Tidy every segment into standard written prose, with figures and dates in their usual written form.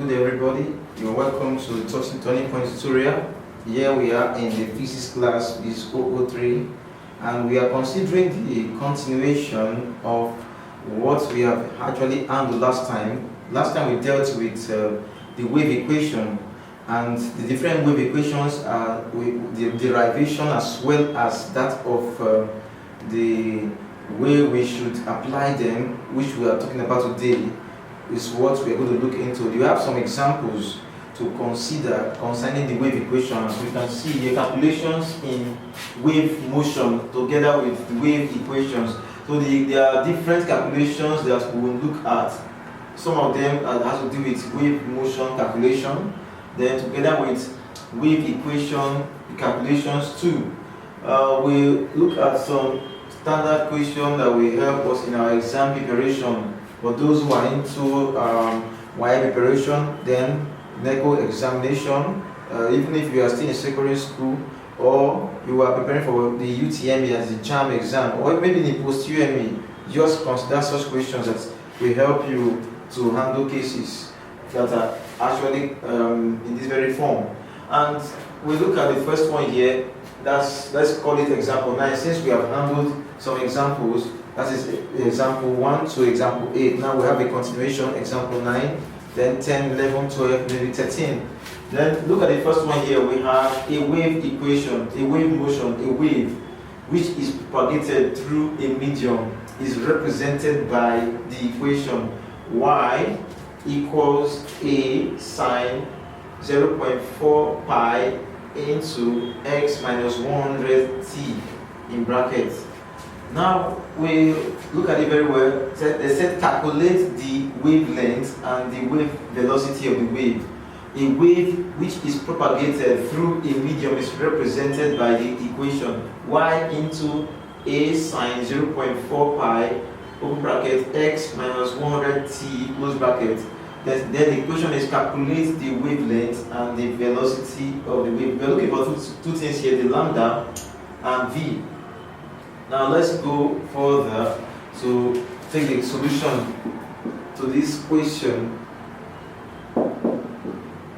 Good day, everybody. You're welcome to the Turning Point tutorial. Here we are in the physics class, is 003, and we are considering the continuation of what we have actually handled last time. Last time we dealt with the wave equation, and the different wave equations are the derivation as well as that of the way we should apply them, which we are talking about today, is what we are going to look into. You have some examples to consider concerning the wave equation. As we can see here, calculations in wave motion together with the wave equations. So there are different calculations that we will look at. Some of them has to do with wave motion calculation, then together with wave equation calculations too. We look at some standard question that will help us in our exam preparation. For those who are into wire preparation, then NECO examination, even if you are still in secondary school or you are preparing for the UTME as the JAM exam, or maybe the post-UME, just consider such questions that will help you to handle cases that are actually in this very form. And we look at the first one here. Let's call it example 9. Since we have handled some examples, that is example 1 to example 8. Now we have a continuation, example 9, then 10, 11, 12, maybe 13. Then look at the first one here. We have a wave equation, a wave motion, a wave which is propagated through a medium is represented by the equation y equals a sine 0.4 pi into x minus 100t in brackets. Now we look at it very well. They said calculate the wavelength and the wave velocity of the wave. A wave which is propagated through a medium is represented by the equation y into a sine 0.4 pi open bracket x minus 100t close bracket. Then the equation is calculate the wavelength and the velocity of the wave. We're looking for two things here, the lambda and v. Now let's go further to take the solution to this question.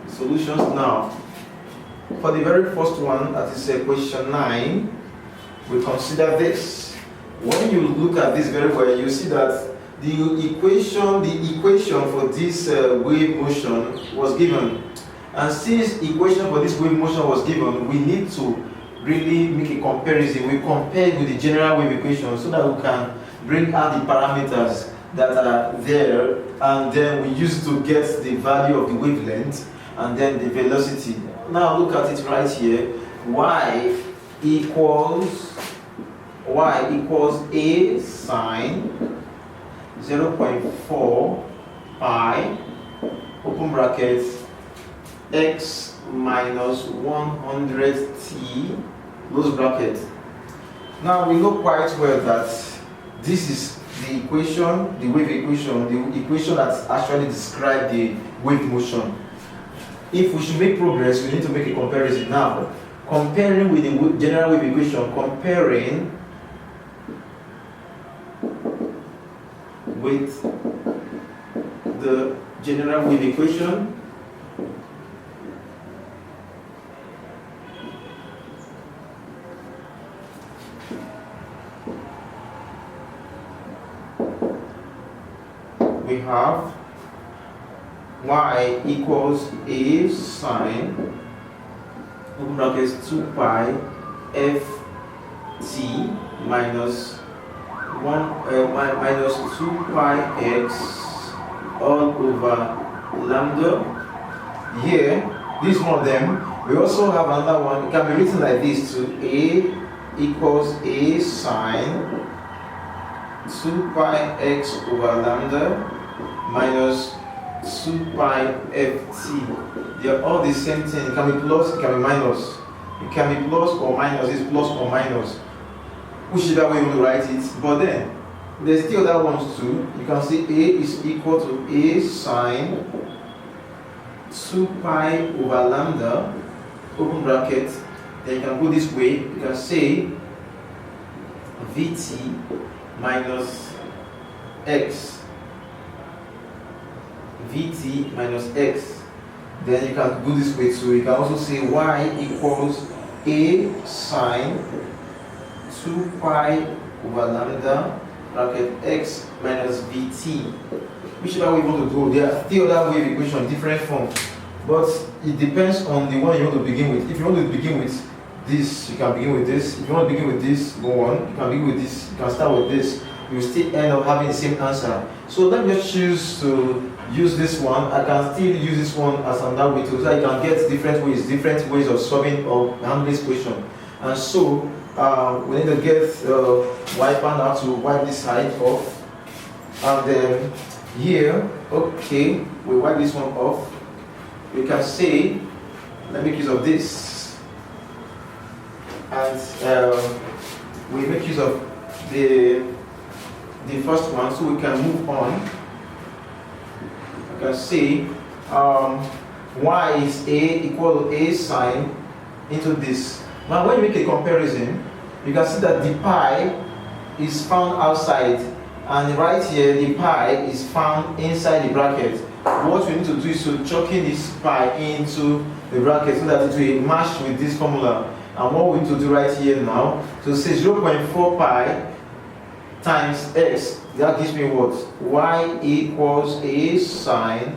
Solutions now. For the very first one, that is question 9, we consider this. When you look at this very well, you see that the equation for this wave motion was given. And since equation for this wave motion was given, we need to really make a comparison. We compare with the general wave equation so that we can bring out the parameters that are there, and then we use to get the value of the wavelength and then the velocity. Now look at it right here. Y equals a sine 0.4 pi open bracket x minus 100t close bracket. Now we know quite well that this is the equation, the wave equation, the equation that actually describes the wave motion. If we should make progress, we need to make a comparison now. Comparing with the general wave equation, comparing with the general wave equation, we have y equals a sine open brackets 2 pi ft minus 2 pi x all over lambda. Here, this one of them. We also have another one. It can be written like this too. A equals a sine 2 pi x over lambda minus 2 pi ft. They are all the same thing. It can be plus, it can be minus. It can be plus or minus. It's plus or minus. Whichever way you want to write it. But then there's still other ones too. You can see a is equal to a sine 2 pi over lambda open bracket. Then you can go this way. You can say vt minus x vt minus x. Then you can do this way too. You can also say y equals a sine 2 pi over lambda bracket x minus vt. Whichever way you want to go, there are still other wave equation, different form, but it depends on the one you want to begin with. If you want to begin with this, you can begin with this. If you want to begin with this, go on. You can begin with this. You can start with this. You will still end up having the same answer. So let me just choose to use this one. I can still use this one as another way too, so I can get different ways of solving or handling this question. And so we need to get wiper now to wipe this side off. And then here, okay, we wipe this one off. We can say, let me make use of this. And we make use of the first one, so we can move on. I can say y is a equal to a sine into this. Now when you make a comparison, you can see that the pi is found outside, and right here the pi is found inside the bracket. What we need to do is to chuck in this pi into the bracket so that it will match with this formula. And what we need to do right here now, to say 0.4 pi times x, that gives me what? Y equals a sine,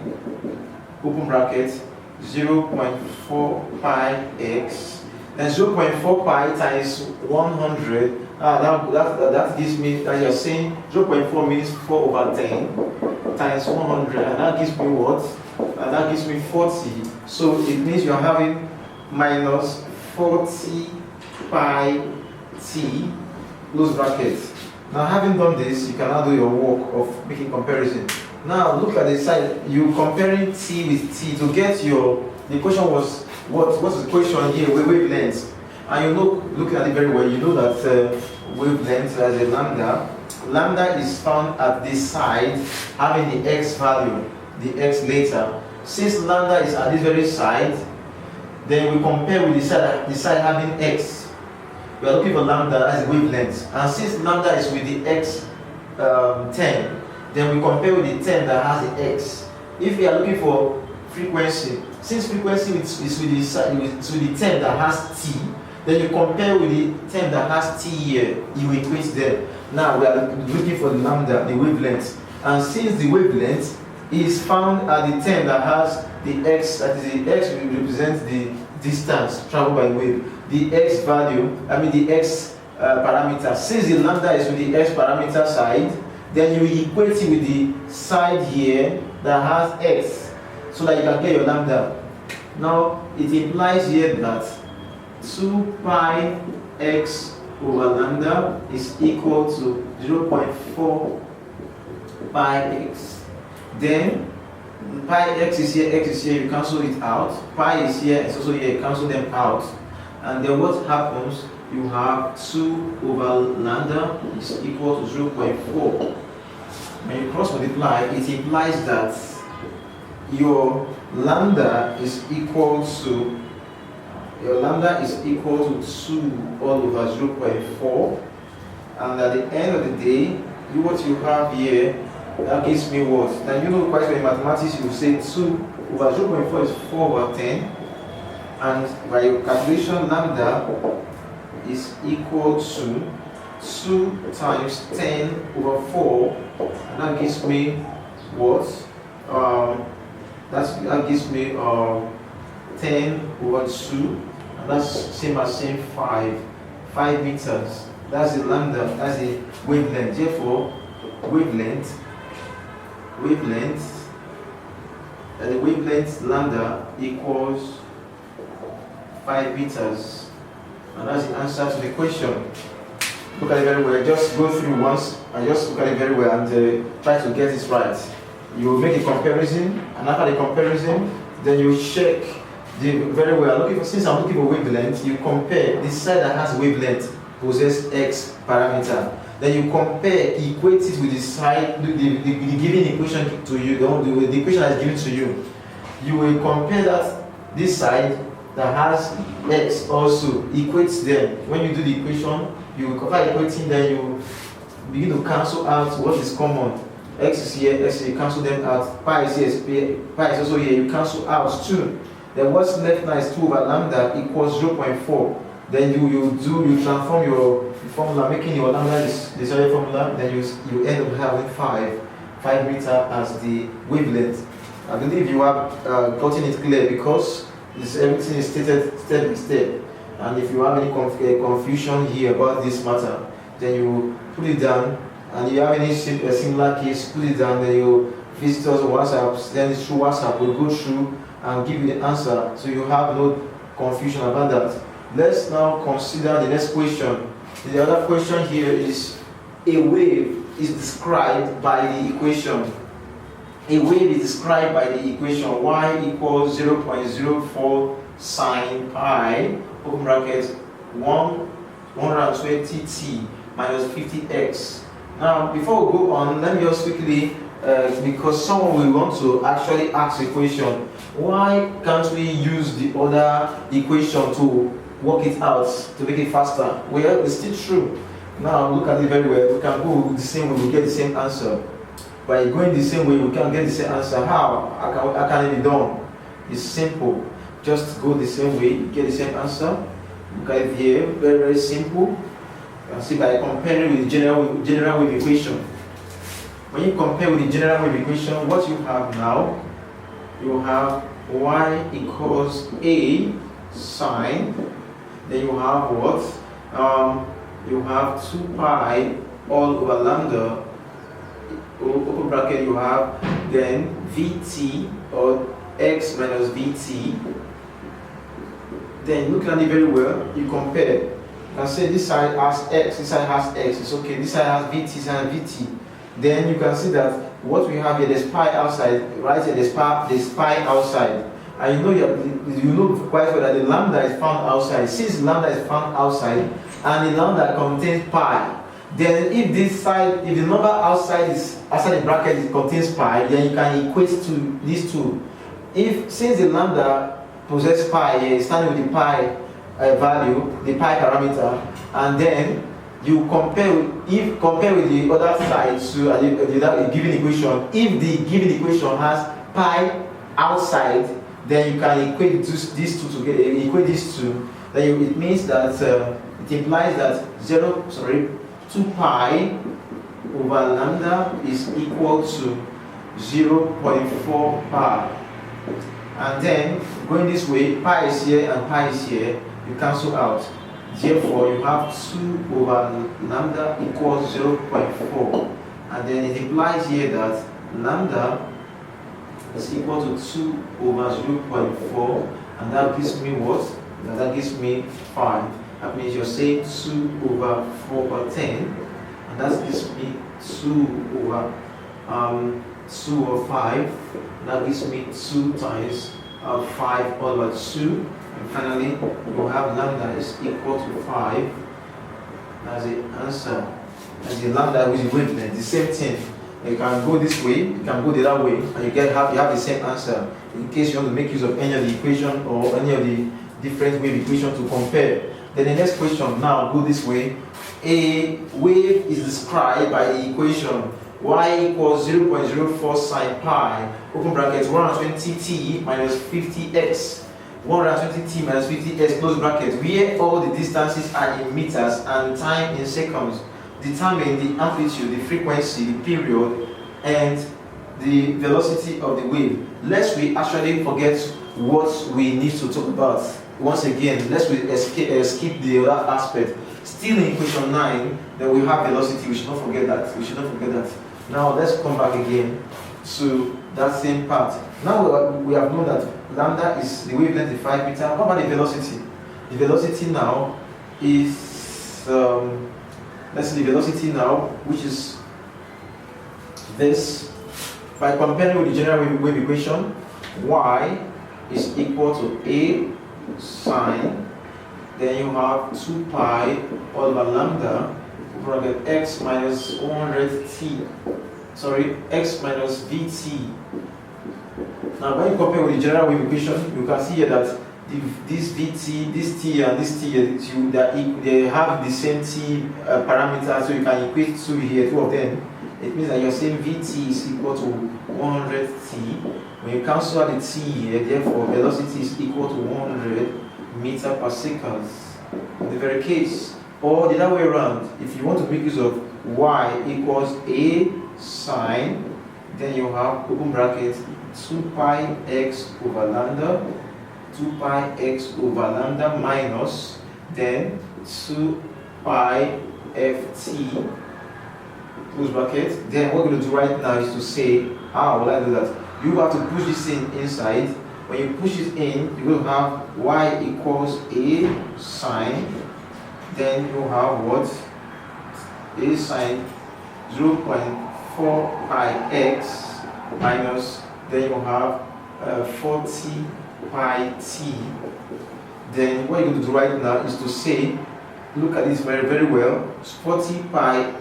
open bracket, 0.4 pi x. Then 0.4 pi times 100, that gives me, that you're saying 0.4 means 4 over 10 times 100, and that gives me what? And that gives me 40. So it means you're having minus 40 pi t, close bracket. Now having done this, you can now do your work of making comparison. Now look at the side, you comparing t with t to get the question was, what's the question here, wavelength. And you know, looking at it very well, you know that wavelength as a lambda. Lambda is found at this side, having the x value, the x later. Since lambda is at this very side, then we compare with the side having x. We are looking for lambda as a wavelength. And since lambda is with the x 10, then we compare with the 10 that has the x. If we are looking for frequency, since frequency is with the 10 that has t, then you compare with the 10 that has t here, you equate them. Now we are looking for the lambda, the wavelength. And since the wavelength is found at the 10 that has the x, that is the x represents the distance traveled by wave, the x value, the x parameter. Since the lambda is with the x parameter side, then you equate it with the side here that has x, so that you can get your lambda. Now it implies here that 2 pi x over lambda is equal to 0.4 pi x. Then pi x is here, you cancel it out. Pi is here, it's also here, you cancel them out. And then what happens, you have 2 over lambda is equal to 0.4. When you cross multiply, it implies that your lambda is equal to 2 all over 0.4. And at the end of the day, what you have here, that gives me what? Now you know quite well in mathematics, you will say 2 over 0.4 is 4 over 10. And by your calculation, lambda is equal to 2 times 10 over 4. And that gives me what? That gives me 10 over 2. And that's same as saying 5 meters. That's the lambda, that's the wavelength. Therefore, the wavelength lambda equals 5 meters. And that's the answer to the question. Look at it very well. Just go through once and just look at it very well and try to get it right. You will make a comparison, and after the comparison, then you check very well. Since I'm looking for wavelength, you compare the side that has wavelength possess x parameter. Then you compare, equate it with the side, the given equation to you, the equation that is given to you. You will compare this side that has x also, equates them. When you do the equation, you will compare equating, then you begin to cancel out what is common. X is here, X you cancel them out. Pi is here, pi is also here, you cancel out 2. Then what's left now is 2 over lambda equals 0.4. Then you transform your formula, making your lambda the Zeller formula. Then you end up having 5 meter as the wavelength. I believe you have gotten it clear, because everything is stated step by step. And if you have any confusion here about this matter, then you put it down. And you have any similar case, put it down. Then you visit us on WhatsApp. Then through WhatsApp, we'll go through and give you the answer, so you have no confusion about that. Let's now consider the next question. The other question here is, a wave is described by the equation. A wave is described by the equation y equals 0.04 sine pi, open bracket, 120t minus 50x. Now, before we go on, let me just quickly, because someone will want to actually ask a question, why can't we use the other equation to work it out, to make it faster? Well, it's still true. Now, look at it very well. We can go the same way, we get the same answer. By going the same way, we can get the same answer. How? How can it be done? It's simple. Just go the same way, you get the same answer. Look at it here, very, very simple. You can see by comparing with the general wave equation. When you compare with the general wave equation, what you have now, you have y equals a sine, then you have what? You have 2 pi all over lambda, open bracket, you have then vt, or x minus vt. Then look at it very well, you compare. You can say this side has x, this side has x, it's okay. This side has vt, this side has vt. Then you can see that what we have here, there's pi outside, right here, there's pi outside. And you know quite well that the lambda is found outside. Since lambda is found outside and the lambda contains pi, then if this side, if the number outside the bracket contains pi, then you can equate to these two. Since the lambda possesses pi here, starting with the pi value, the pi parameter, and then you compare with the other side to the given equation. If the given equation has pi outside, then you can equate these two together. Equate these two. Then it means that it implies that 2 pi over lambda is equal to 0.4 pi. And then going this way, pi is here and pi is here. You cancel out. Therefore, you have 2 over lambda equals 0.4. And then it implies here that lambda is equal to 2 over 0.4. And that gives me what? That gives me 5. That means you're saying 2 over 4 over 10. And that gives me 2 over 5. That gives me 2 times 5 all over 2. And finally, you have lambda is equal to 5 as the answer. As the lambda with the wavelength, the same thing. You can go this way, you can go the other way, and you have the same answer. In case you want to make use of any of the equation or any of the different wave equation to compare. Then the next question now go this way. A wave is described by the equation y equals 0.04 sine pi, open bracket, 120t minus 50x. 120t minus 50s close bracket, where all the distances are in meters and time in seconds. Determine the amplitude, the frequency, the period, and the velocity of the wave. Lest we actually forget what we need to talk about. Once again, lest we skip the other aspect. Still in equation 9, then we have velocity. We should not forget that. Now let's come back again to that same part. Now we have known that lambda is the wavelength of 5 meter. What about the velocity? The velocity now is, let's see the velocity now, which is this. By comparing with the general wave equation, y is equal to a sine, then you have 2 pi all over lambda, bracket x minus 100t, x minus vt. Now when you compare with the general wave equation, you can see here that this vt, this t, and this t, they have the same t parameter, so you can equate 2 here, 2 of them. it means that you're saying Vt is equal to 100t. When you cancel out the t here, therefore velocity is equal to 100 meter per second. In the very case, or the other way around, if you want to make use of y equals a sine, then you have open bracket 2 pi x over lambda, 2 pi x over lambda minus then 2 pi ft close bracket. Then what we're going to do right now is to say, how will I do that? You have to push this in inside. When you push it in, you will have y equals a sine. Then you have what? A sine 0.4 pi x minus, then you have 40 pi t. Then what you're going to do right now is to say, look at this very, very well. It's 40 pi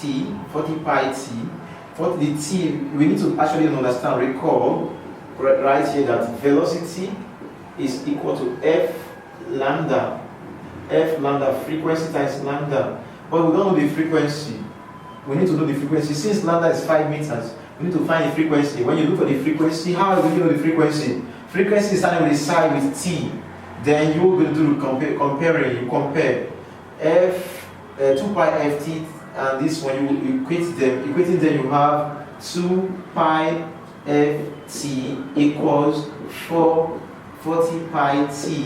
t, 40 pi t. For the t, we need to actually understand, recall right here that velocity is equal to f lambda, frequency times lambda. But we don't know the frequency. We need to know the frequency. Since lambda is 5 meters, we need to find the frequency. When you look for the frequency, how are you going to know the frequency? Frequency is starting with the side with t. Then you're going to do comparing. You compare f 2 pi ft and this one. You equate them. Equating them, you have 2 pi ft equals 40 pi t.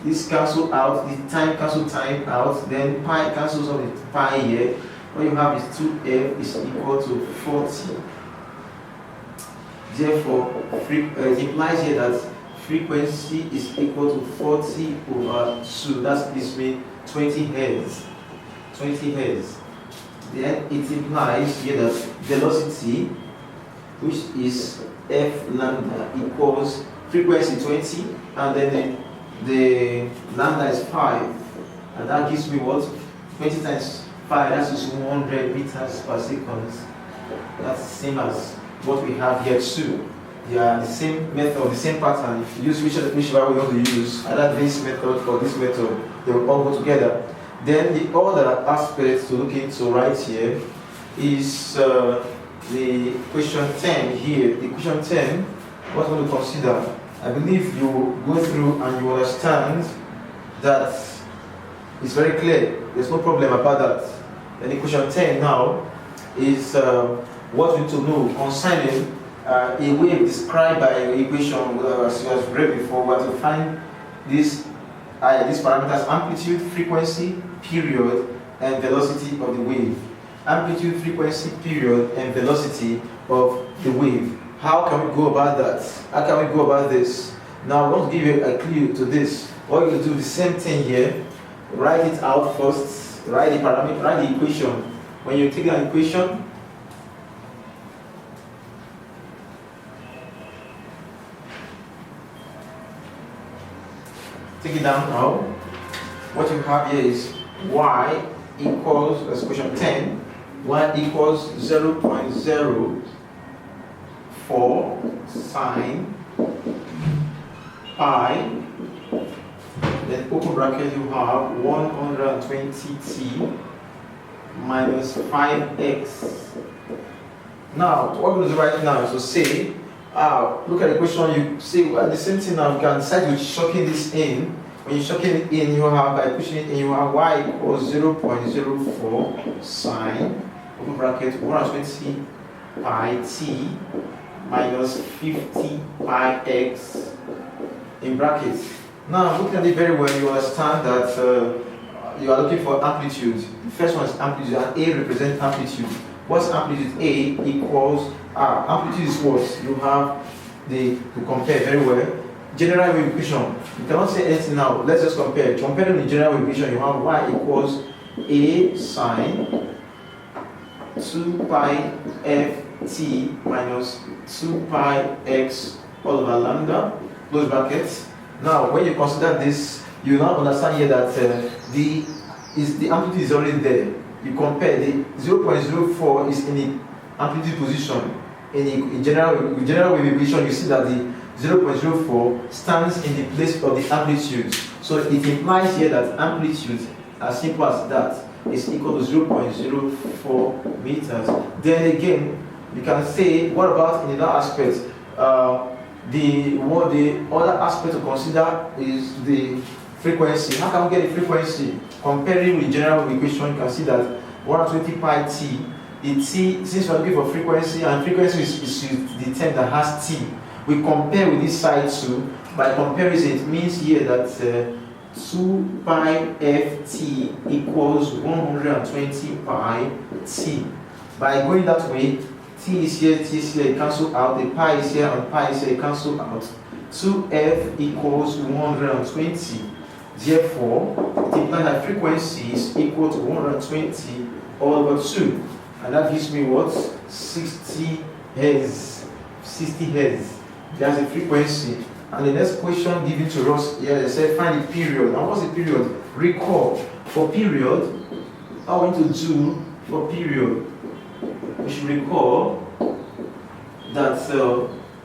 This cancel out. The time cancel time out. Then pi cancels out the pi here. What you have is 2f is equal to 40. Therefore, it implies here that frequency is equal to 40 over 2. That gives me 20 hertz. 20 hertz. Then it implies here that velocity, which is f lambda, equals frequency 20, and then the lambda is 5. And that gives me what? 20 times 5, that's just 100 meters per second. That's the same as what we have here too. They are the same method, the same pattern. If you use whichever we want to use, either this method or this method, they will all go together. Then the other aspect to look into right here is the question 10 here. The question 10, what we're going to consider. I believe you go through and you understand that it's very clear. There's no problem about that. And the question 10 now is what we need to know concerning a wave described by an equation as was read before. We have to find these parameters: amplitude, frequency, period, and velocity of the wave. Amplitude, frequency, period, and velocity of the wave. How can we go about that? How can we go about this? Now I want to give you a clue to this. What you do the same thing here. Write it out first. Write the parameter. Write the equation. When you take an equation, take it down now. What you have here is y equals, that's question 10, y equals 0.04 sine pi, then open bracket you have 120t minus 5x. Now, what we're going to do right now is to say, look at the question, you see the same thing now, you can decide with shocking this in. When you shock it in, you have, by pushing it in, you have y equals 0.04 sine, open bracket, 120 pi t minus 50 pi x in brackets. Now, looking at it very well, you understand that you are looking for amplitude. The first one is amplitude, and A represents amplitude. What's amplitude? A equals R. Amplitude is what? You have to compare very well. General wave equation. You cannot say anything now. Let's just compare. Comparing the general wave equation, you have y equals A sine 2 pi ft minus 2 pi x all over lambda, close brackets. Now, when you consider this, you now understand here that the amplitude is already there. You compare the 0.04 is in the amplitude position. In general wave equation, you see that the 0.04 stands in the place of the amplitude. So it implies here that amplitude, as simple as that, is equal to 0.04 meters. Then again, you can say, what about in another aspect? The other aspect to consider is the frequency. How can we get the frequency? Comparing with general equation, you can see that 120 pi t, the t, since we're looking for frequency, and frequency is the term that has t, we compare with this side too. By comparison, it means here that 2 pi ft equals 120 pi t. By going that way, t is here, it cancel out, the pi is here, and pi is here, it cancel out. 2f equals 120. Therefore, the implied frequency is equal to 120 all over 2. And that gives me what? 60 Hz. 60 Hz. That's the frequency. And the next question given to us here, they said find the period. And what's the period? Recall. For period, I want to do for period. We should recall that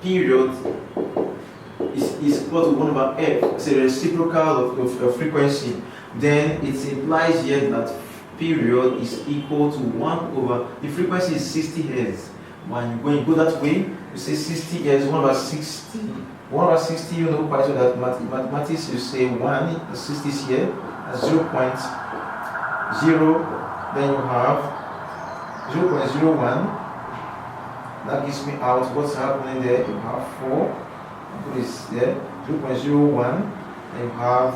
period is equal to 1 over f. It's a reciprocal of frequency. Then it implies here that period is equal to 1 over, the frequency is 60 Hz. When you go that way, you say 60 Hz, 1 over 60. 1 over 60, you know quite well that mathematics, you say 1, 60 is here, 0.0, then you have 0.01. That gives me out what's happening there. You have 4, put this there, 0.01, and you have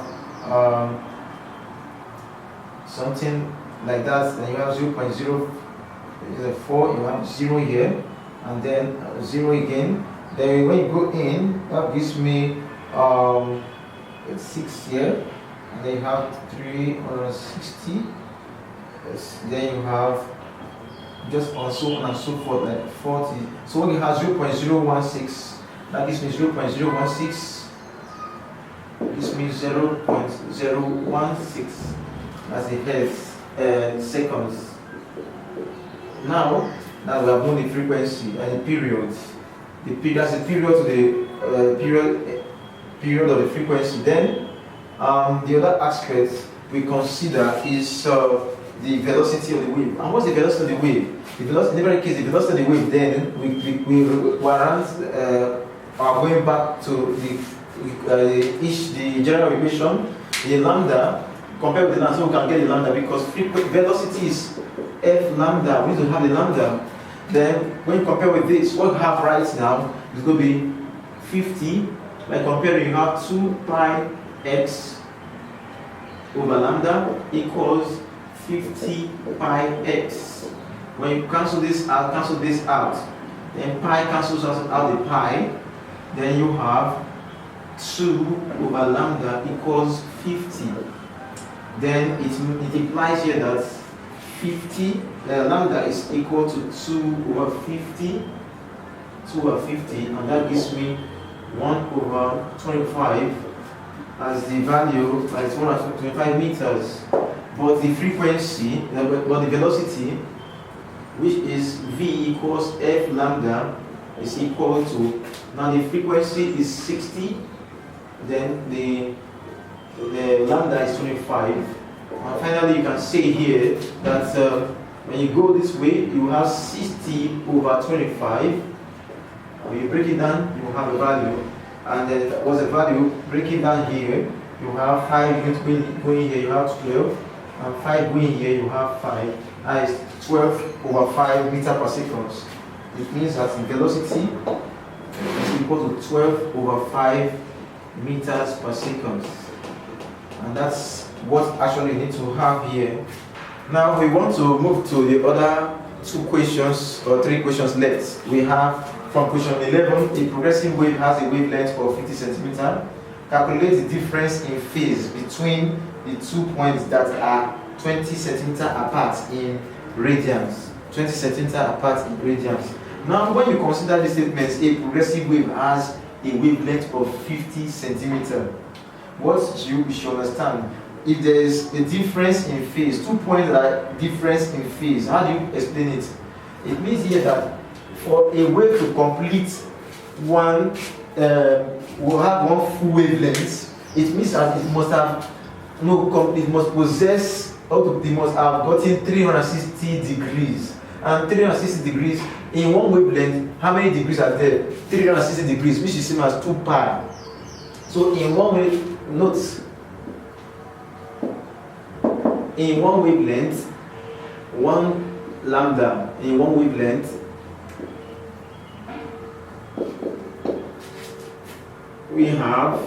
something like that, then you have 0.04, you have 0 here, and then 0 again. Then when you go in, that gives me 6 here, and then you have 360. Then you have just on so on and so forth, like 40. So when you have 0.016, that gives me 0.016. Gives me 0.016 as a hertz seconds. Now we have known the frequency and the period. That's the period to the period of the frequency. Then the other aspect we consider is the velocity of the wave. And what's the velocity of the wave? The velocity, in every case, the velocity of the wave, then we warrant going back to the general equation, the lambda, compared with the lambda, so we can get the lambda because velocity is f lambda. We need to have the lambda. Then when you compare with this, what we have right now is going to be 50. By comparing, you have 2 pi x over lambda equals 50 pi x. When you cancel this out, then pi cancels out the pi, then you have 2 over lambda equals 50. Then it implies here that 50 lambda is equal to 2 over 50, and that gives me 1 over 25 as the value, as 125 meters. But the frequency, but the velocity, which is v equals f lambda, is equal to, now the frequency is 60, then the lambda is 25. And finally, you can say here that when you go this way, you have 60 over 25. When you break it down, you have a value. And then what's the value? Breaking down here, you have 5 going here, you have 12. And 5 going here, you have 5. That is 12 over 5 meters per second. It means that the velocity is equal to 12 over 5 meters per second. And that's what actually we need to have here. Now we want to move to the other 2 questions or 3 questions left. We have from question 11, a progressive wave has a wavelength of 50 centimeters. Calculate the difference in phase between the 2 points that are 20 centimeters apart in radians. 20 centimeters apart in radians. Now when you consider these statements, a progressive wave has a wavelength of 50 centimeters. What you should understand, if there is a difference in phase, 2 points that are difference in phase, how do you explain it? It means here that for a wave to complete one, will have one full wavelength, it means that it must have it must possess they must have gotten 360 degrees. And 360 degrees in one wavelength, how many degrees are there? 360 degrees, which is same as 2 pi. So in one way, note, in one wavelength, one lambda in one wavelength, we have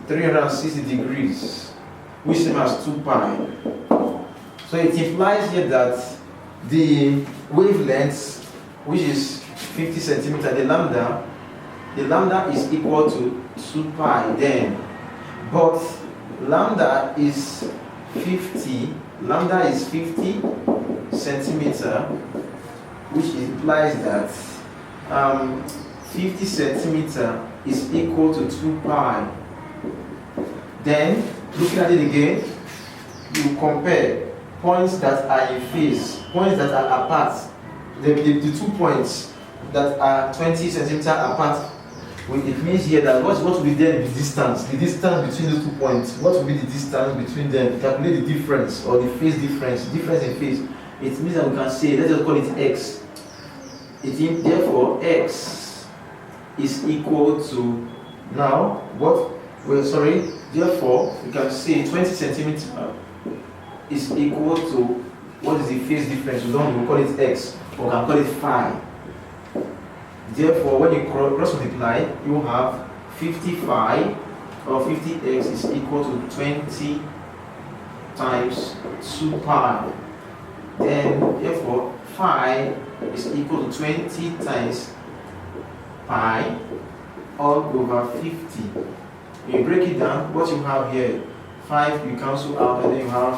360 degrees, which is same as 2 pi. So it implies here that the wavelength, which is 50 centimeter, the lambda is equal to 2 pi then. But lambda is 50 centimeter, which implies that 50 centimeter is equal to 2 pi. Then, looking at it again, you compare points that are in phase, points that are apart, the 2 points that are 20 centimeter apart. Well, it means here that what will be there the distance between those 2 points. What will be the distance between them? Calculate the difference or the phase difference in phase. It means that we can say, let's just call it x. Therefore, x is equal to, now, therefore, we can say 20 centimeter is equal to, what is the phase difference? We call it x, or we can call it phi. Therefore, when you cross multiply, you have 50 phi, or 50x is equal to 20 times 2 pi. Then, therefore, phi is equal to 20 times pi all over 50. When you break it down, what you have here, 5 you cancel out, and then you have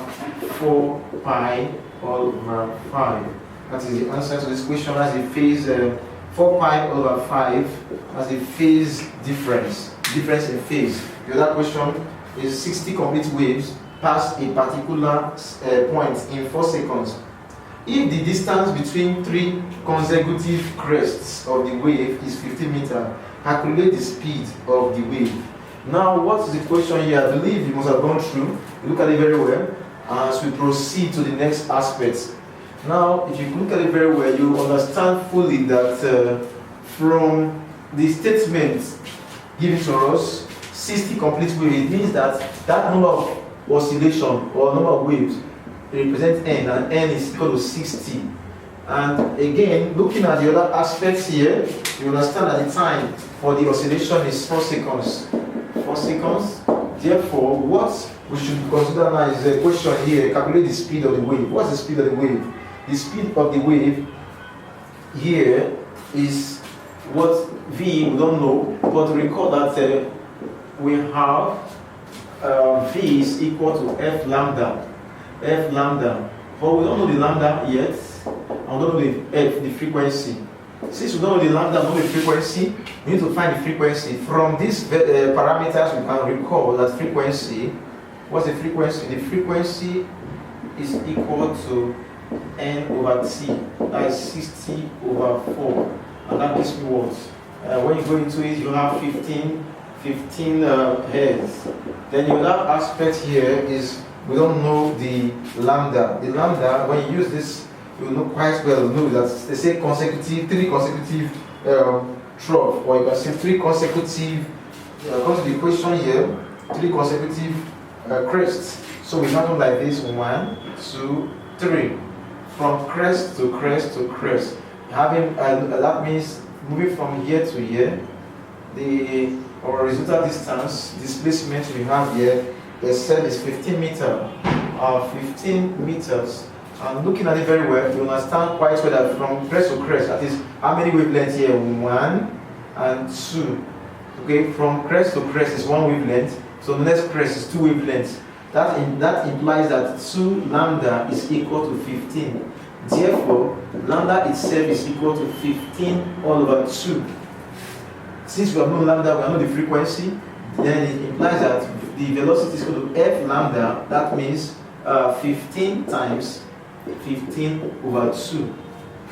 4 pi all over 5. That is the answer to this question as a phase, 4 pi over 5 as a phase difference in phase. The other question is 60 complete waves pass a particular point in 4 seconds. If the distance between 3 consecutive crests of the wave is 50 meters, calculate the speed of the wave. Now, what is the question here? I believe you must have gone through. Look at it very well as we proceed to the next aspect. Now, if you look at it very well, you understand fully that from the statement given to us, 60 complete waves, it means that number of oscillation or number of waves represents n, and n is equal to 60. And again, looking at the other aspects here, you understand that the time for the oscillation is 4 seconds. 4 seconds. Therefore, what we should consider now is a question here: calculate the speed of the wave. What's the speed of the wave? The speed of the wave here is what v, we don't know, but recall that we have v is equal to f lambda, but we don't know the lambda yet, and we don't know the f, the frequency. Since we don't know the lambda, don't know the frequency, we need to find the frequency. From these parameters, we can recall that frequency, what's the frequency? The frequency is equal to n over t, that is 60 over 4, and that gives me what? When you go into it, you have 15 hertz. Then the other aspect here is we don't know the lambda. The lambda, when you use this, you know quite well, know that they say three consecutive trough, or you can say 3 consecutive, according to the equation here, 3 consecutive crests. So we have them like this: 1, 2, 3. From crest to crest to crest. Having that means moving from here to here, the horizontal distance, displacement we have here, the cell is 15 meters. 15 meters. And looking at it very well, you understand quite well that from crest to crest, that is how many wavelengths here? 1 and 2. Okay, from crest to crest is 1 wavelength, so the next crest is 2 wavelengths. That implies that 2 lambda is equal to 15. Therefore, lambda itself is equal to 15 all over 2. Since we have known lambda, we have known the frequency, then it implies that the velocity is equal to f lambda. That means 15 times 15 over 2.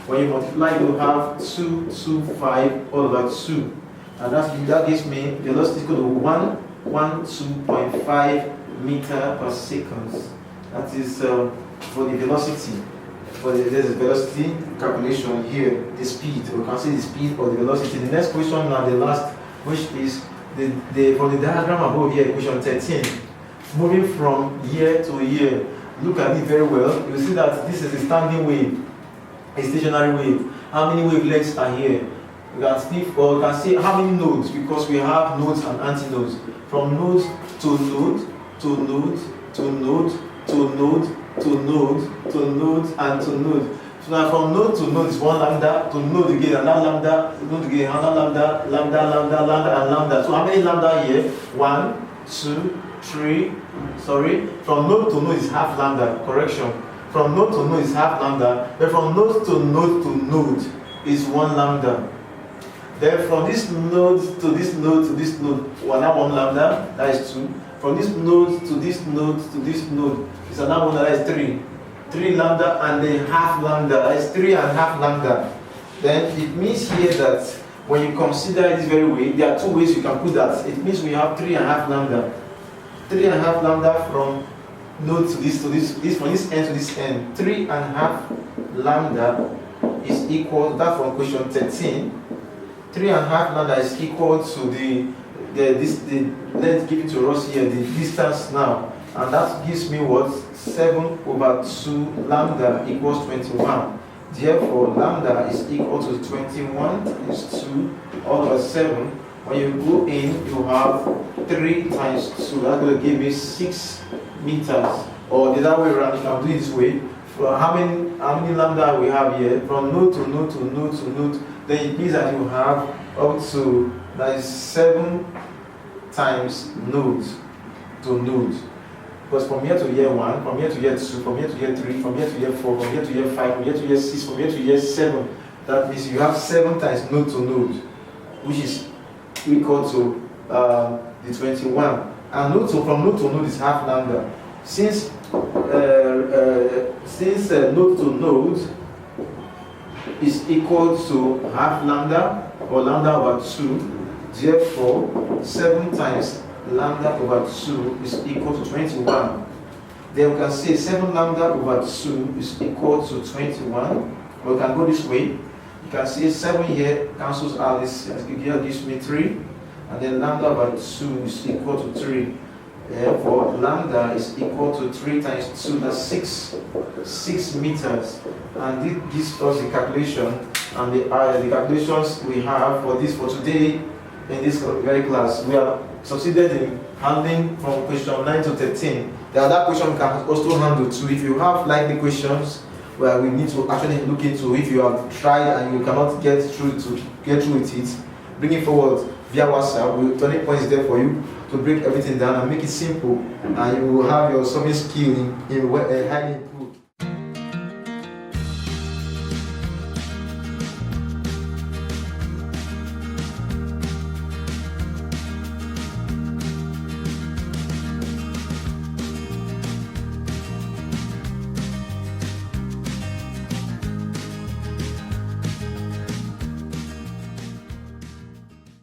When you multiply, you have 225 all over 2. And that gives me velocity equal to 112.5 meter per second. That is for the velocity. There's a velocity calculation here, the speed. We can see the speed or the velocity. The next question now, the last, which is for the diagram above here, equation 13. Moving from year to year. Look at it very well. You see that this is a standing wave, a stationary wave. How many wavelengths are here? You can see how many nodes, because we have nodes and antinodes. From node to node to node to node to node to node to node and to node. So now from node to node is one lambda, to node again another lambda, node again another lambda, lambda, lambda, lambda, and lambda. So how many lambda here? 1, 2, 3. Sorry. From node to node is half lambda. Correction. From node to node is half lambda. But from node to node is 1 lambda. Then from this node to this node to this node, one lambda, that is 2. From this node to this node to this node is another one, that is 3. 3 lambda and then half lambda, that is 3.5 lambda. Then it means here that when you consider it this very way, there are 2 ways you can put that. It means we have 3.5 lambda. 3.5 lambda from node to this from this end to this end. 3.5 lambda is equal, that from question 13. 3.5 lambda is equal to the length given to us here, the distance now, and that gives me what? 7/2 lambda equals 21. Therefore, lambda is equal to 21 times 2 over 7. When you go in, you have 3 times 2. That's going to give me 6 meters. Or the other way around, you can do it this way. How many lambda we have here? From node to node to node to node. Then it means that you have up to, that is 7 times node to node. Because from here to year 1, from here to year 2, from here to year 3, from here to year 4, from here to year 5, from here to year 6, from here to year 7. That means you have 7 times node to node, which is equal to the 21. And from node to node is half lambda. Since node to node is equal to half lambda or lambda over 2, therefore 7 times lambda over 2 is equal to 21. Then we can say 7 lambda over 2 is equal to 21. We can go this way. You can see 7 here cancels out this. Here gives me 3. And then lambda over 2 is equal to 3. Therefore, lambda is equal to 3 times 2, that's 6 meters. And this gives us the calculation, and the calculations we have for today in this very class. We have succeeded in handling from question 9 to 13. The other question we can also handle too. If you have likely questions where we need to actually look into, if you have tried and you cannot get through with it, bring it forward via WhatsApp. Turning Point is there for you to break everything down and make it simple, and you will have your solving skill in highly improved.